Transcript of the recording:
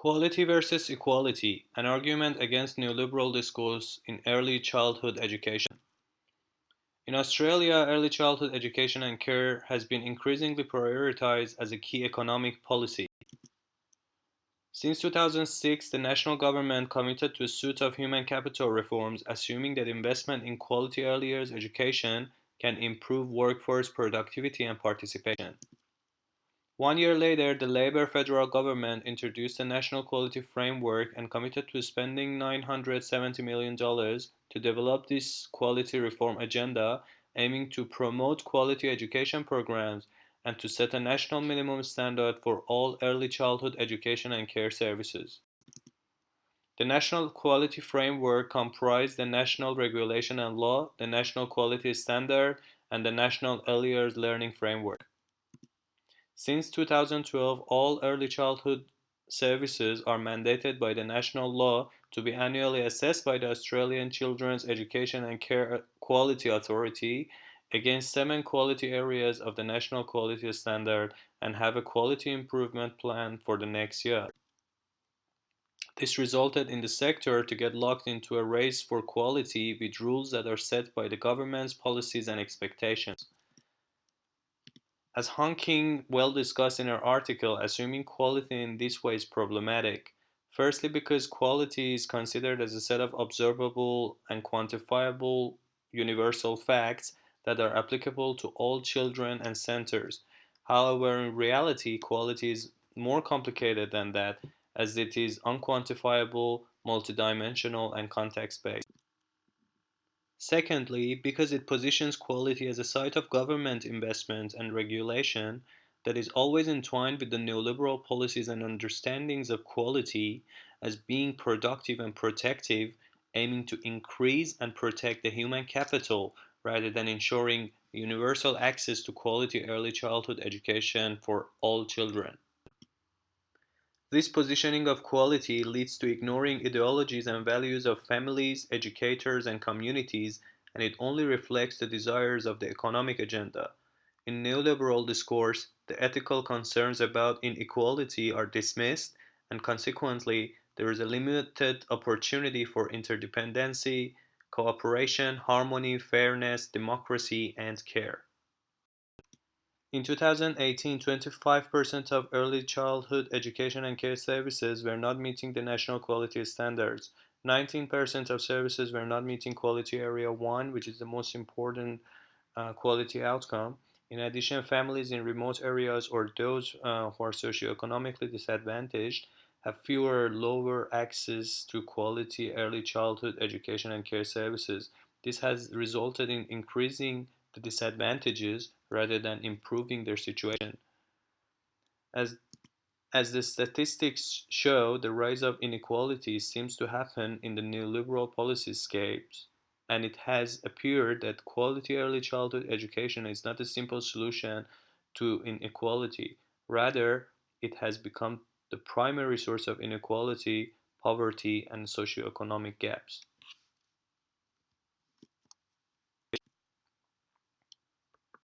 Quality versus equality, an argument against neoliberal discourse in early childhood education. In Australia, early childhood education and care has been increasingly prioritized as a key economic policy. Since 2006, the national government committed to a suite of human capital reforms, assuming that investment in quality early years education can improve workforce productivity and participation. 1 year later, the Labour federal government introduced a national quality framework and committed to spending $970 million to develop this quality reform agenda, aiming to promote quality education programs and to set a national minimum standard for all early childhood education and care services. The National Quality Framework comprised the National Regulation and Law, the National Quality Standard, and the National Early Years Learning Framework. Since 2012, all early childhood services are mandated by the national law to be annually assessed by the Australian Children's Education and Care Quality Authority against 7 quality areas of the National Quality Standard and have a quality improvement plan for the next year. This resulted in the sector to get locked into a race for quality with rules that are set by the government's policies and expectations. As Han King well discussed in her article, assuming quality in this way is problematic. Firstly, because quality is considered as a set of observable and quantifiable universal facts that are applicable to all children and centers. However, in reality, quality is more complicated than that, as it is unquantifiable, multidimensional, and context based. Secondly, because it positions quality as a site of government investment and regulation that is always entwined with the neoliberal policies and understandings of quality as being productive and protective, aiming to increase and protect the human capital rather than ensuring universal access to quality early childhood education for all children. This positioning of quality leads to ignoring ideologies and values of families, educators, and communities, and it only reflects the desires of the economic agenda. In neoliberal discourse, the ethical concerns about inequality are dismissed, and consequently, there is a limited opportunity for interdependency, cooperation, harmony, fairness, democracy, and care. In 2018, 25% of early childhood education and care services were not meeting the national quality standards. 19% of services were not meeting quality area 1, which is the most important quality outcome. In addition, families in remote areas or those who are socioeconomically disadvantaged have fewer lower access to quality early childhood education and care services. This has resulted in increasing the disadvantages rather than improving their situation. As, as the statistics show, the rise of inequality seems to happen in the neoliberal policy-scapes, and it has appeared that quality early childhood education is not a simple solution to inequality. Rather, it has become the primary source of inequality, poverty, and socioeconomic gaps.